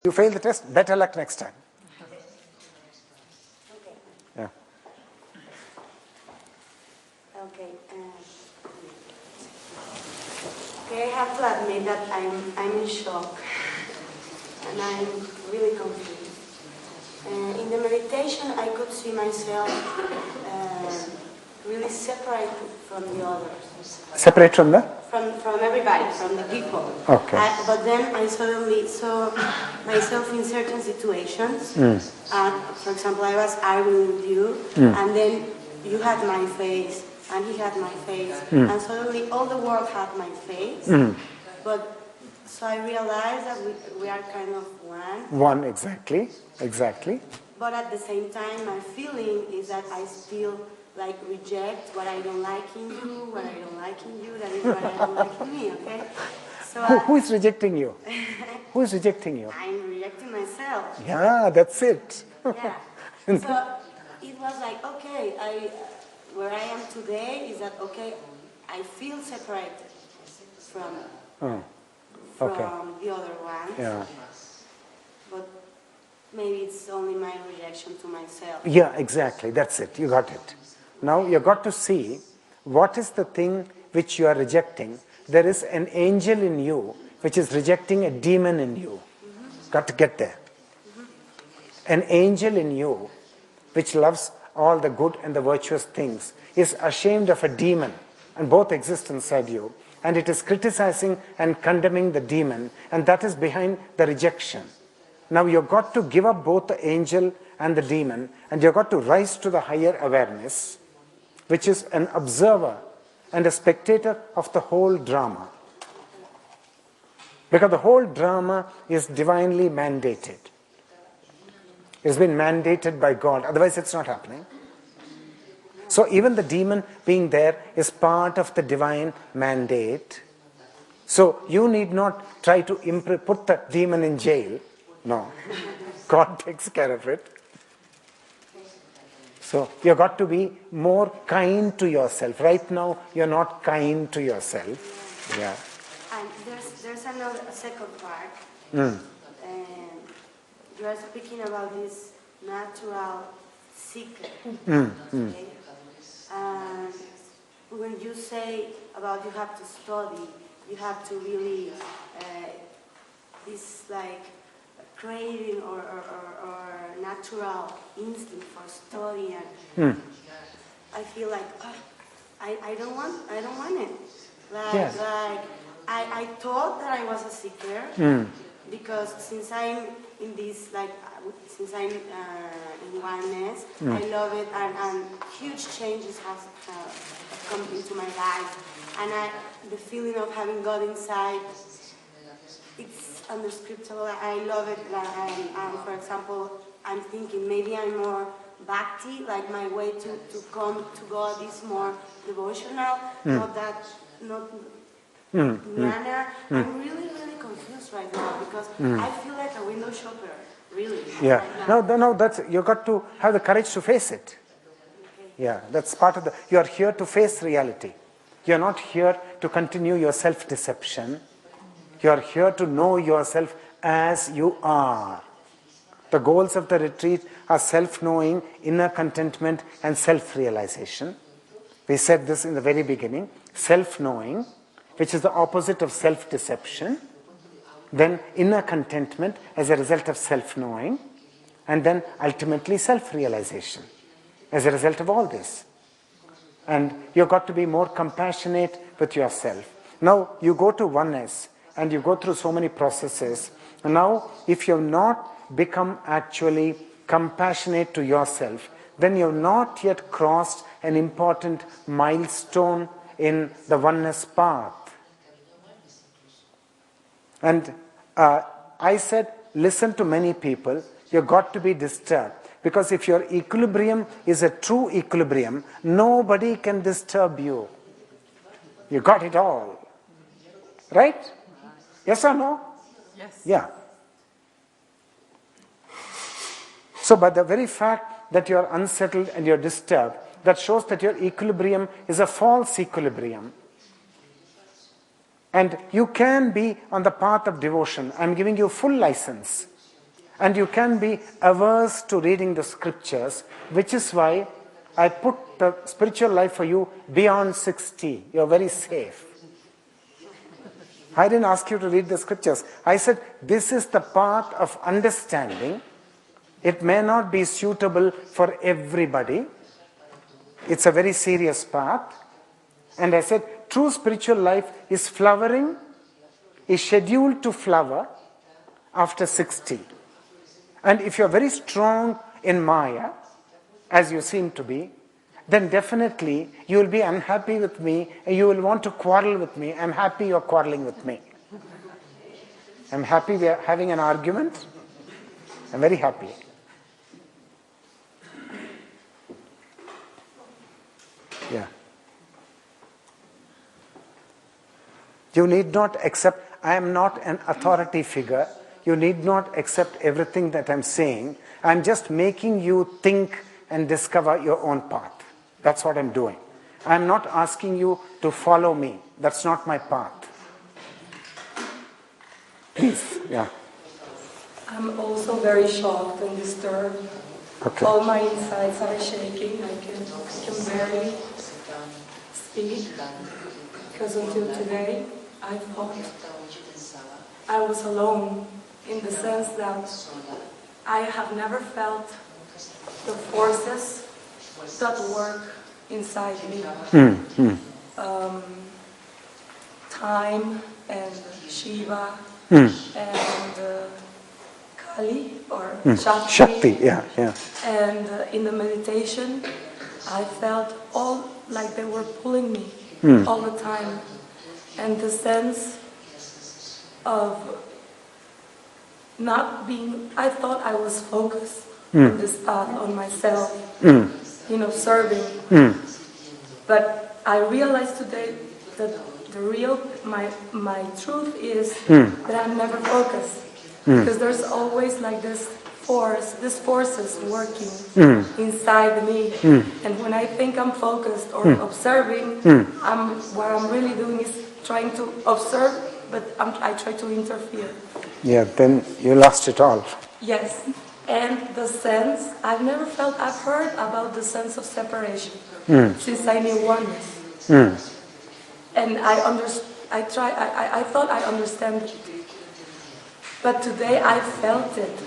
You fail the test, better luck next time. Okay. Yeah. Okay. Okay, I have to admit that I'm in shock, and I'm really confused. In the meditation, I could see myself really separated from the others. Separate from the? From everybody, from the people. Okay. But then I suddenly saw myself in certain situations. For example, I was arguing with you, and then you had my face, and he had my face, and suddenly all the world had my face. But so I realized that we are kind of one. One, exactly. But at the same time, my feeling is that I still reject what I don't like in you, what I don't like in you, that is what I don't like in me, okay? So who is rejecting you? Who is rejecting you? I'm rejecting myself. Yeah, that's it. Yeah. So it was like, okay, where I am today is that, okay, I feel separated from the other ones. Yeah. But maybe it's only my reaction to myself. Yeah, exactly. That's it. You got it. Now you got to see what is the thing which you are rejecting. There is an angel in you which is rejecting a demon in you. Got to get there. An angel in you which loves all the good and the virtuous things is ashamed of a demon, and both exist inside you, and it is criticizing and condemning the demon, and that is behind the rejection. Now you've got to give up both the angel and the demon, and you've got to rise to the higher awareness, which is an observer and a spectator of the whole drama. Because the whole drama is divinely mandated. It's been mandated by God, otherwise it's not happening. So even the demon being there is part of the divine mandate. So you need not try to put the demon in jail. No. God takes care of it. So you've got to be more kind to yourself. Right now, you're not kind to yourself. Yeah. And there's a second part. You are speaking about this natural seeker. Okay? And when you say about you have to study, you have to really this craving or natural instinct for study, and I feel like I don't want it. I thought that I was a seeker because since I'm in this since I'm in oneness, I love it, and huge changes have come into my life, and the feeling of having God inside, it's undescribable. I love it. And for example, I'm thinking maybe I'm more bhakti, like my way to come to God is more devotional, not jnana. I'm really confused right now because I feel like a window shopper, really. Yeah. Right now. No, that's, you got to have the courage to face it. Okay. Yeah, that's part of you are here to face reality. You're not here to continue your self-deception. You are here to know yourself as you are. The goals of the retreat are self-knowing, inner contentment, and self-realization. We said this in the very beginning. Self-knowing, which is the opposite of self-deception. Then inner contentment as a result of self-knowing. And then ultimately self-realization as a result of all this. And you've got to be more compassionate with yourself. Now you go to oneness and you go through so many processes. And now if you've not become actually compassionate to yourself, then you've not yet crossed an important milestone in the oneness path. And I said, listen to many people, you've got to be disturbed. Because if your equilibrium is a true equilibrium, nobody can disturb you. You got it all. Right? Yes or no? Yes. Yeah. So by the very fact that you're unsettled and you're disturbed, that shows that your equilibrium is a false equilibrium. And you can be on the path of devotion. I'm giving you full license. And you can be averse to reading the scriptures, which is why I put the spiritual life for you beyond 60. You're very safe. I didn't ask you to read the scriptures. I said, this is the path of understanding. It may not be suitable for everybody. It's a very serious path. And I said, true spiritual life is flowering, is scheduled to flower after 60. And if you're very strong in Maya, as you seem to be, then definitely you will be unhappy with me and you will want to quarrel with me. I'm happy you're quarreling with me. I'm happy we are having an argument. I'm very happy. Yeah. You need not accept, I am not an authority figure. You need not accept everything that I'm saying. I'm just making you think and discover your own path. That's what I'm doing. I'm not asking you to follow me. That's not my path. Please, yeah. I'm also very shocked and disturbed. Okay. All my insides are shaking. I can barely speak. Because until today, I thought I was alone, in the sense that I have never felt the forces that work inside me. Time and Shiva and Kali or Shakti, yeah. And in the meditation, I felt all like they were pulling me all the time. And the sense of not being, I thought I was focused on this path, on myself, serving. But I realized today that the real, my truth is that I'm never focused. Because there's always like this force, these forces working inside me. And when I think I'm focused or observing, what I'm really doing is trying to observe, but I try to interfere. Yeah, then you lost it all. Yes. And the sense, I've heard about the sense of separation since I knew oneness. And I thought I understand it. But today I felt it.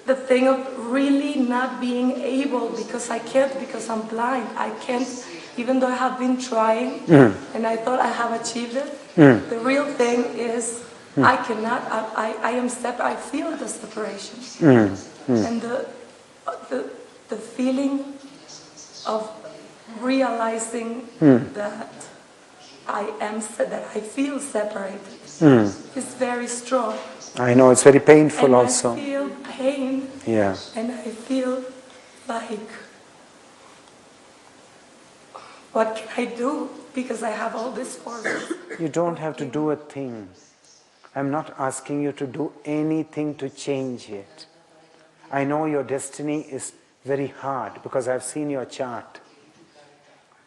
The thing of really not being able, because I can't, because I'm blind. I can't, even though I have been trying and I thought I have achieved it. The real thing is I cannot, I am separate, I feel the separation. And the feeling of realizing that I feel separated is very strong. I know, it's very painful and also. I feel pain. Yeah. And I feel like, what can I do? Because I have all this force. You don't have to do a thing. I'm not asking you to do anything to change it. I know your destiny is very hard because I've seen your chart.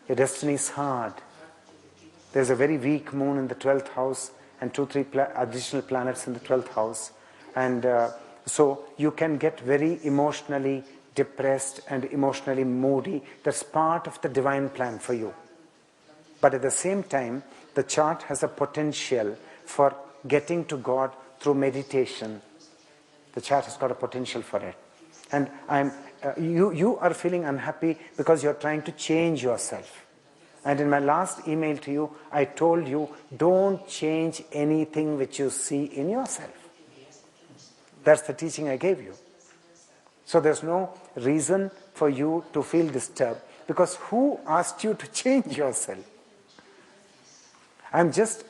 Your destiny is hard. There's a very weak moon in the 12th house and 2-3 additional planets in the 12th house. And so you can get very emotionally depressed and emotionally moody. That's part of the divine plan for you. But at the same time, the chart has a potential for getting to God through meditation. The chart has got a potential for it. And you are feeling unhappy because you're trying to change yourself. And in my last email to you, I told you, don't change anything which you see in yourself. That's the teaching I gave you. So there's no reason for you to feel disturbed, because who asked you to change yourself? I'm just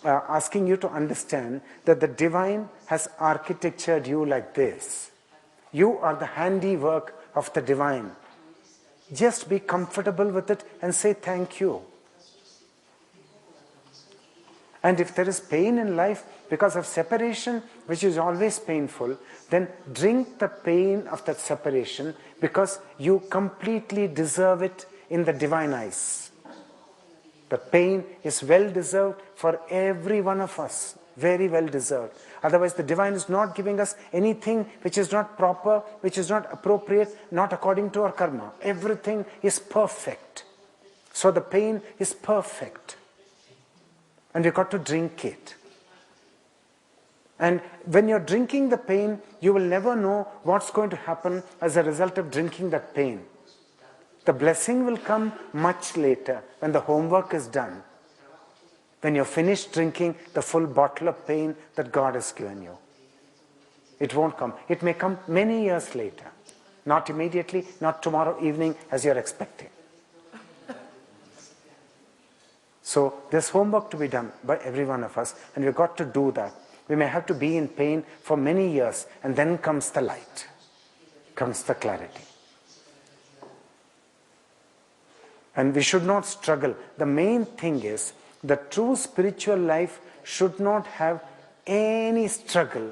asking you to understand that the divine has architectured you like this. You are the handiwork of the divine. Just be comfortable with it and say thank you. And if there is pain in life because of separation, which is always painful, then drink the pain of that separation, because you completely deserve it in the divine eyes. The pain is well deserved for every one of us. very well deserved. Otherwise, the divine is not giving us anything which is not proper, which is not appropriate, not according to our karma. Everything is perfect. So the pain is perfect. And you've got to drink it. And when you're drinking the pain, you will never know what's going to happen as a result of drinking that pain. The blessing will come much later, when the homework is done. When you're finished drinking the full bottle of pain that God has given you. It won't come. It may come many years later. Not immediately, not tomorrow evening as you're expecting. So there's homework to be done by every one of us, and we've got to do that. We may have to be in pain for many years, and then comes the light, comes the clarity. And we should not struggle. The main thing is, the true spiritual life should not have any struggle.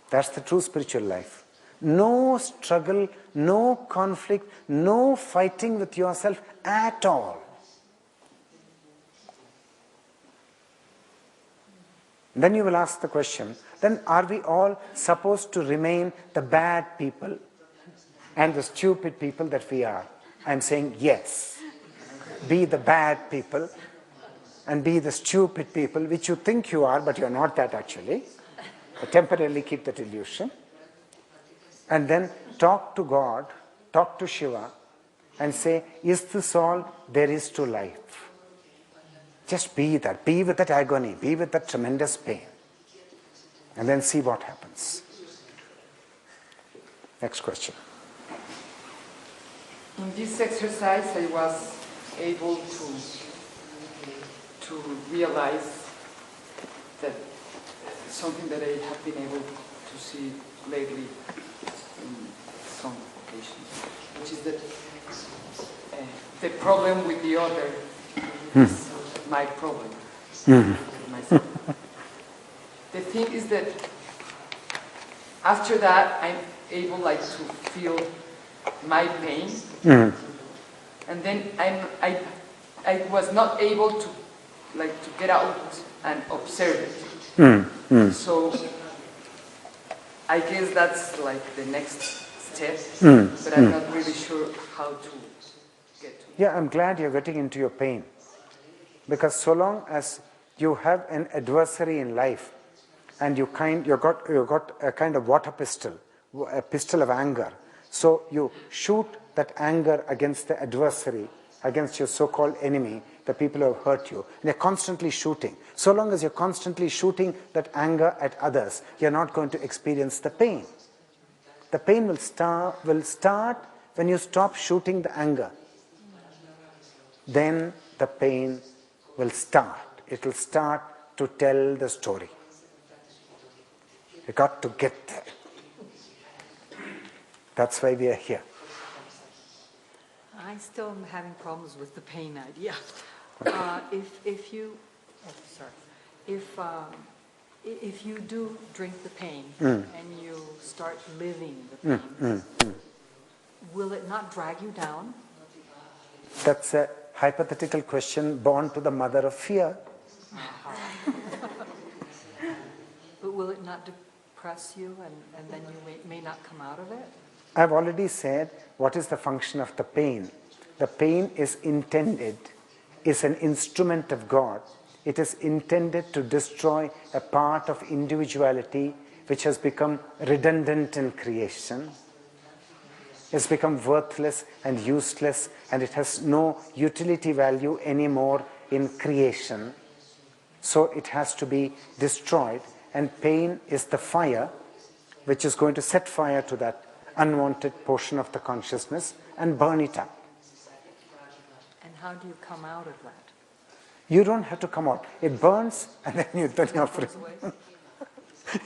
That's the true spiritual life. No struggle, no conflict, no fighting with yourself at all. Then you will ask the question, then are we all supposed to remain the bad people and the stupid people that we are? I'm saying yes. Be the bad people and be the stupid people, which you think you are, but you're not that actually. But temporarily keep that illusion. And then talk to God, talk to Shiva, and say, is this all there is to life? Just be that. Be with that agony. Be with that tremendous pain. And then see what happens. Next question. In this exercise, I was able to realize that something that I have been able to see lately in some occasions, which is that the problem with the other is my problem with myself. The thing is that after that, I'm able like to feel my pain, and then I was not able to get out and observe it. So I guess that's like the next step, but I'm not really sure how to get to it. Yeah, I'm glad you're getting into your pain. Because so long as you have an adversary in life, and you got a kind of water pistol, a pistol of anger. So you shoot that anger against the adversary, against your so-called enemy, the people who have hurt you. And you're constantly shooting. So long as you're constantly shooting that anger at others, you're not going to experience the pain. The pain will start when you stop shooting the anger. Then the pain will start. It will start to tell the story. You got to get there. That's why we are here. I still am having problems with the pain idea. If you do drink the pain and you start living the pain, will it not drag you down? That's a hypothetical question born to the mother of fear. But will it not depress you and then you may not come out of it? I've already said what is the function of the pain. The pain is intended, is an instrument of God. It is intended to destroy a part of individuality which has become redundant in creation. It's become worthless and useless, and it has no utility value anymore in creation. So it has to be destroyed, and pain is the fire which is going to set fire to that unwanted portion of the consciousness and burn it up. And how do you come out of that? You don't have to come out. It burns and then you're free.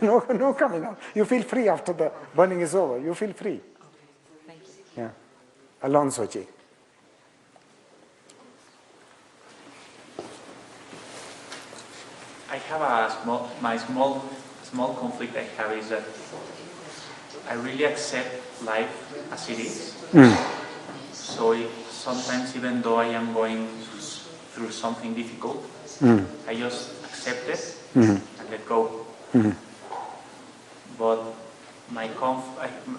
No coming out. You feel free after the burning is over. You feel free. Okay, thank you. Yeah. Alonso ji. I have my small conflict I have is that I really accept life as it is. So sometimes even though I am going through something difficult, I just accept it and let go. But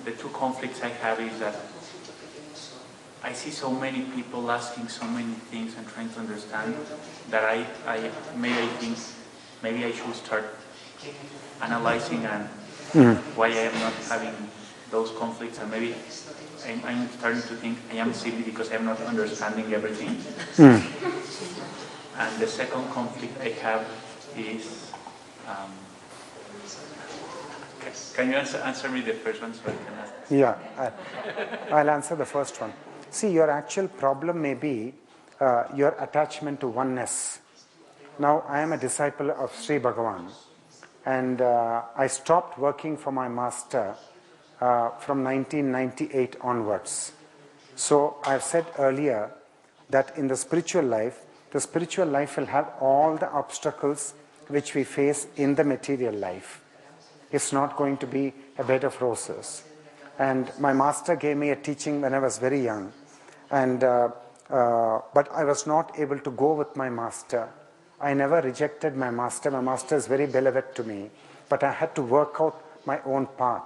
the two conflicts I have is that I see so many people asking so many things and trying to understand that I think maybe I should start analyzing and why I am not having those conflicts, and maybe I'm starting to think I am silly because I'm not understanding everything. And the second conflict I have is, can you answer me the first one so I can ask? Yeah, I'll answer the first one. See, your actual problem may be your attachment to oneness. Now, I am a disciple of Sri Bhagavan, and I stopped working for my master from 1998 onwards. So, I've said earlier that in the spiritual life will have all the obstacles which we face in the material life. It's not going to be a bed of roses. And my master gave me a teaching when I was very young. And but I was not able to go with my master. I never rejected my master. My master is very beloved to me. But I had to work out my own path.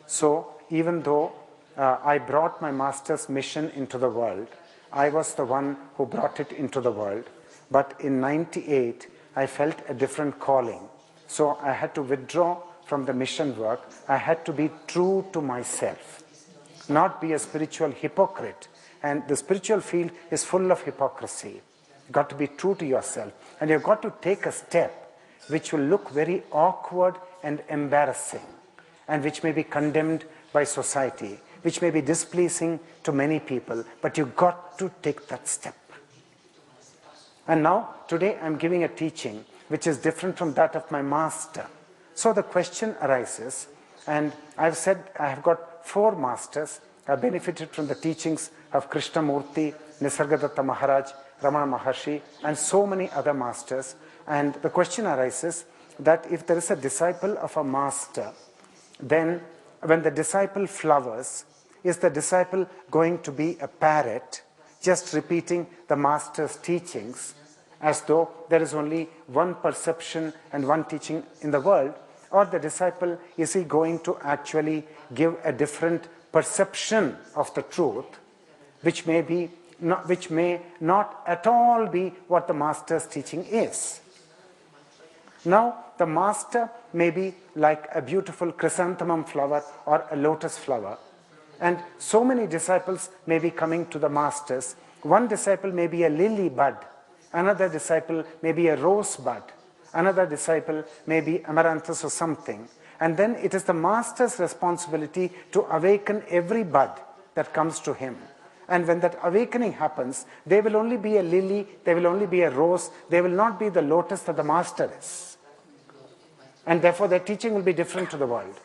So even though I brought my master's mission into the world, I was the one who brought it into the world. But in 98, I felt a different calling. So I had to withdraw from the mission work. I had to be true to myself, not be a spiritual hypocrite. And the spiritual field is full of hypocrisy. You've got to be true to yourself. And you've got to take a step which will look very awkward and embarrassing, and which may be condemned by society, which may be displeasing to many people, but you've got to take that step. And now, today I'm giving a teaching which is different from that of my master. So the question arises, and I've said I have got 4 masters. I benefited from the teachings of Krishnamurti, Nisargadatta Maharaj, Ramana Maharshi, and so many other masters. And the question arises that if there is a disciple of a master, then when the disciple flowers, is the disciple going to be a parrot, just repeating the master's teachings, as though there is only one perception and one teaching in the world? Or the disciple, is he going to actually give a different perception of the truth, which may not at all be what the master's teaching is? Now, the master may be like a beautiful chrysanthemum flower or a lotus flower, and so many disciples may be coming to the masters. One disciple may be a lily bud, another disciple may be a rose bud, another disciple may be amaranthus or something. And then it is the master's responsibility to awaken every bud that comes to him. And when that awakening happens, they will only be a lily, they will only be a rose, they will not be the lotus that the master is. And therefore their teaching will be different to the world.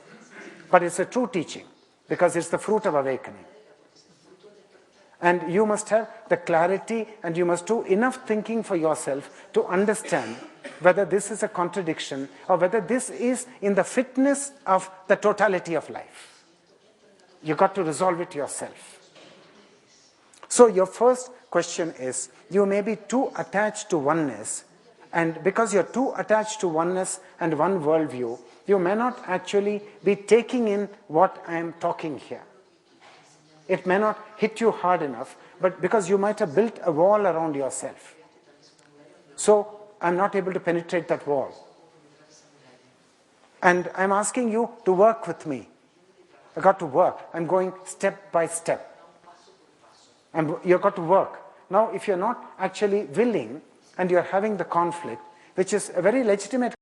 But it's a true teaching, because it's the fruit of awakening. And you must have the clarity, and you must do enough thinking for yourself to understand whether this is a contradiction or whether this is in the fitness of the totality of life. You've got to resolve it yourself. So your first question is, you may be too attached to oneness, and because you're too attached to oneness and one worldview, you may not actually be taking in what I am talking here. It may not hit you hard enough, but because you might have built a wall around yourself. So I'm not able to penetrate that wall. And I'm asking you to work with me. I've got to work. I'm going step by step. And you've got to work. Now, if you're not actually willing and you're having the conflict, which is a very legitimate